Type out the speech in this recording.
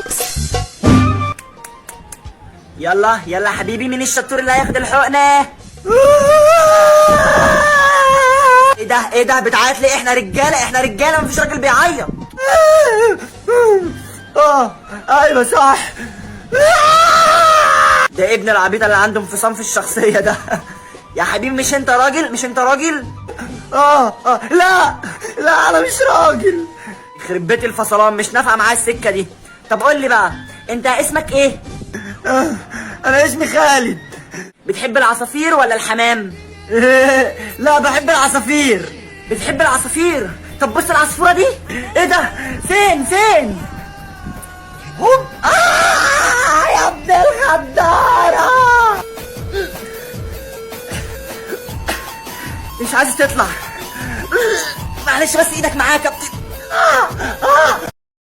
ميكس. يلا يلا حبيبي، مين الشطور اللي هياخد الحقنة؟ ايه ده بتعيط ليه؟ احنا رجالة مفيش راجل بيعيط. ايوه صح. ده ابن العبيط اللي عنده انفصام في الشخصية ده. يا حبيبي مش انت راجل؟ لا انا مش راجل. يخرب بيت الفصلان، مش نافعة معايا السكة دي. طب قول لي بقى، انت اسمك ايه؟ انا اسمي خالد. بتحب العصافير ولا الحمام؟ لا بحب العصافير. بتحب العصافير؟ طب بص العصفورة دي. ايه ده؟ فين؟ هوب. يا ابن الغدارة، مش عايز تطلع. معلش بس ايدك معاك يا